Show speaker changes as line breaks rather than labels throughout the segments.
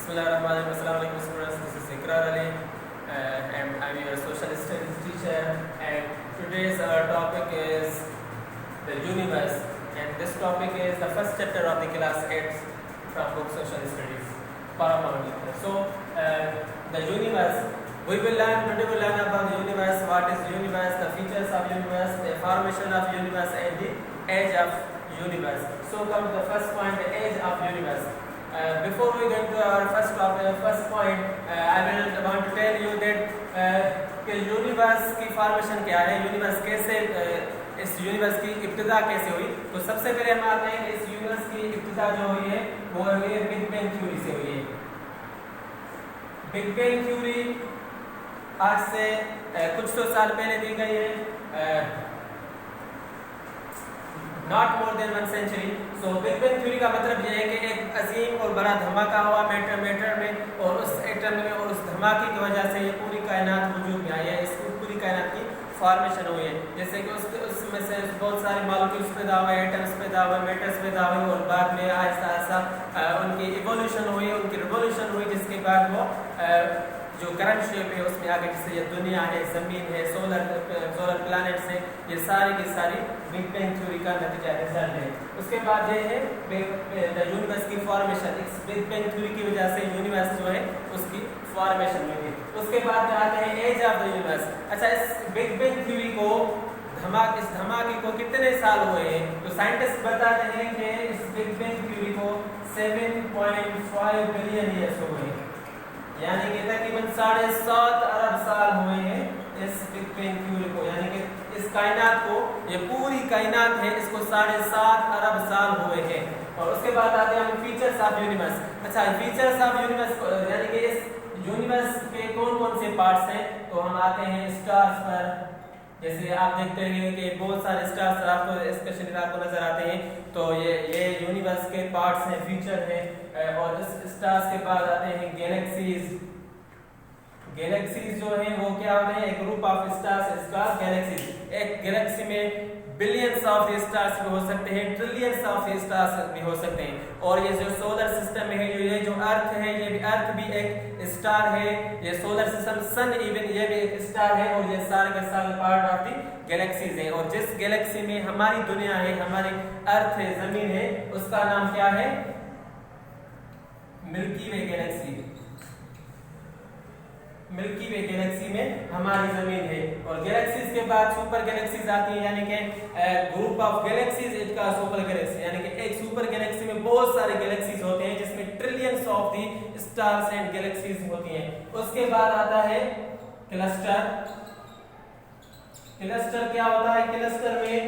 Bismillahirrahmanirrahim. Assalamu alaikum students. This is Ikrar Ali and I'm your social studies teacher. And today's topic is the universe. And this topic is the first chapter of the class 8 from book social studies. Paramount. So the universe. We will learn about the universe. What is universe? The features of universe, the formation of universe, and the age of universe. So come to the first point, the age of universe. Before we get to our first topic, first point, I will want to tell you that कि universe की formation क्या है, universe कैसे इस universe की इब्तिदा कैसे हुई। तो सबसे पहले हम आते हैं इस यूनिवर्स की इब्तिदा जो हुई है वो हुई है बिग बैंग थ्योरी से हुई है। बिग बैंग थ्योरी आज से कुछ तो साल पहले दी गई है, not more than 1 century. So big bang theory का मतलब यह है कि एक अजीम और बड़ा धमाका हुआ मैटर में और उस एटम में, और उस धमाके की वजह से ये पूरी कायनात वजूद में आई है, इस पूरी कायनात की फॉर्मेशन हुई है। जैसे कि उसमें से बहुत सारे मॉलिक्यूल्स पैदा हुए, एटम्स पैदा हुए, मैटर्स पैदा हुए और बाद में आहिस्ता आहिस्ता उनकी इवोल्यूशन हुई, उनकी रिवोल्यूशन हुई, जिसके बाद वो जो करंट शेप है उसमें आगे जैसे ये दुनिया है, ज़मीन है, सोलर प्लैनेट्स है, ये सारी की सारी बिग बैंग थ्योरी का नतीजा रिजल्ट है। उसके बाद ये है यूनिवर्स की फॉर्मेशन। इस बिग बैंग थ्योरी की वजह से यूनिवर्स जो है उसकी फॉर्मेशन हुई है। उसके बाद आते हैं एज ऑफ द यूनिवर्स। अच्छा, इस बिग बैंग थ्योरी को इस धमाके को कितने साल हुए हैं? तो साइंटिस्ट बताते हैं कि इस बिग बैंग थ्योरी को 7.5 बिलियन ईयर्स हो गए, यानी कि तकरीबन 7.5 अरब साल हुए हैं इस बिग बैंग थ्योरी को, यानी कि इस कायनात को, ये पूरी कायनात है, इसको 7.5 अरब साल हुए हैं। और उसके बाद आते हैं हम फीचर्स ऑफ यूनिवर्स। अच्छा, फीचर्स ऑफ यूनिवर्स यानी कि इस यूनिवर्स के कौन कौन से पार्ट्स हैं? तो हम आते हैं स्टार्स पर। जैसे आप देखते हैं कि बहुत सारे स्टार्स आपको स्पेशली आपको नजर आते हैं, तो ये यूनिवर्स के पार्ट्स हैं, फीचर हैं। और इस स्टार्स के बाद आते हैं गैलेक्सीज। गैलेक्सीज जो हैं वो क्या होते हैं? एक group of stars, star galaxies. एक गैलेक्सी में बिलियंस ऑफ स्टार्स भी हो सकते हैं, ट्रिलियंस ऑफ स्टार्स भी हो सकते हैं। और ये जो सोलर सिस्टम है, ये जो अर्थ है, ये भी अर्थ भी एक स्टार है। ये सोलर सिस्टम, सन इवन ये भी एक स्टार है। और ये सारे के सारे पार्ट ऑफ दी गैलेक्सीज हैं। और जिस गैलेक्सी में हमारी दुनिया है, हमारी अर्थ है, जमीन है, उसका नाम क्या है? मिल्की वे गैलेक्सी। मिल्की वे गैलेक्सी में हमारी जमीन है। और गैलेक्सीज के बाद सुपर गैलेक्सीज आती है, यानी कि ग्रुप ऑफ गैलेक्सीज इट का सुपर गैलेक्सी, यानी कि एक सुपर गैलेक्सी में बहुत सारे गैलेक्सीज होते हैं जिसमें trillions of the stars and galaxies होती हैं। उसके बाद आता है क्लस्टर। क्लस्टर क्या होता है? क्लस्टर में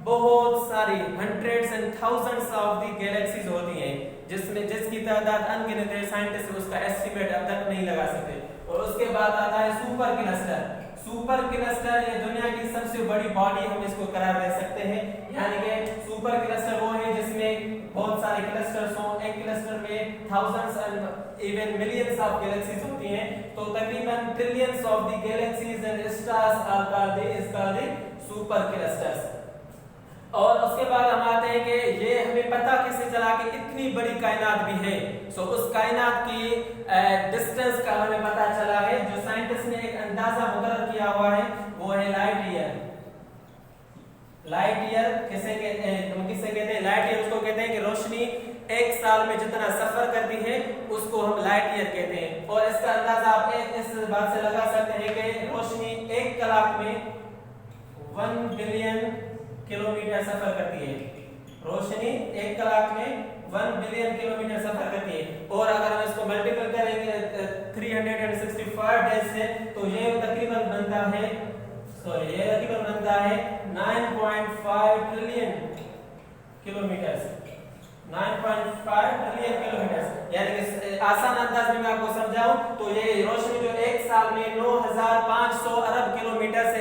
बहुत सारी hundreds and thousands of the galaxies होती हैं, जिसकी तादाद अनगिनत है, साइंटिस्ट उसका एस्टिमेट अब तक नहीं लगा सकते। और उसके बाद आता है सुपर क्लस्टर। सुपर क्लस्टर ये दुनिया की सबसे बड़ी बॉडी हम इसको करार दे सकते हैं, यानी कि सुपर क्लस्टर वो है जिसमें बहुत सारे क्लस्टर्स हो। एक क्लस्टर में thousands and even millions of galaxies होती हैं, तो तकरीबन trillions of the galaxies and stars are called the super clusters. और उसके बाद हम आते हैं कि ये हमें पता कैसे चला कि इतनी बड़ी कायनात भी है। सो उस कायनात की डिस्टेंस का हमें पता चला है। जो साइंटिस्ट ने एक अंदाजा मुकर्रर किया हुआ है वो है लाइट ईयर। लाइट ईयर किसे कहते हैं? लाइट ईयर उसको कहते हैं कि रोशनी एक साल में जितना सफर करती है उसको हम लाइट ईयर कहते हैं। और इसका अंदाजा आप इस बात से लगा सकते हैं कि रोशनी 1 कलाक में 1 बिलियन किलोमीटर सफर करती है। रोशनी 1 कलाक में 1 बिलियन किलोमीटर सफर करती है। और अगर हम इसको मल्टीपल करेंगे 365 डेज से, तो ये तकरीबन बनता है 9.5 ट्रिलियन किलोमीटर। 9.5 ट्रिलियन किलोमीटर, यानी कि आसान अंदाज में मैं आपको समझाऊं तो ये रोशनी जो 1 साल में 9,500 अरब किलोमीटर से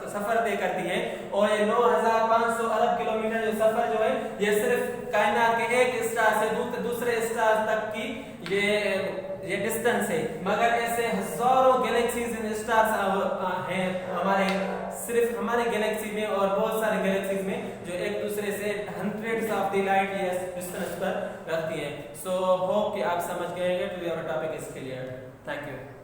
सफर तय करती है। और ये 9,500 अरब किलोमीटर जो सफर जो है, ये सिर्फ कायनात के एक स्टार से दूसरे स्टार तक की ये डिस्टेंस है। मगर ऐसे हजारों गैलेक्सीज एंड स्टार्स हैं हमारे, सिर्फ हमारे गैलेक्सी में और बहुत सारे गैलेक्सीज में, जो एक दूसरे से हंड्रेड्स ऑफ द लाइट ये डिस्टेंस पर रखती है। सो होप कि आप समझ गए होंगे, to your topic is clear. Thank you.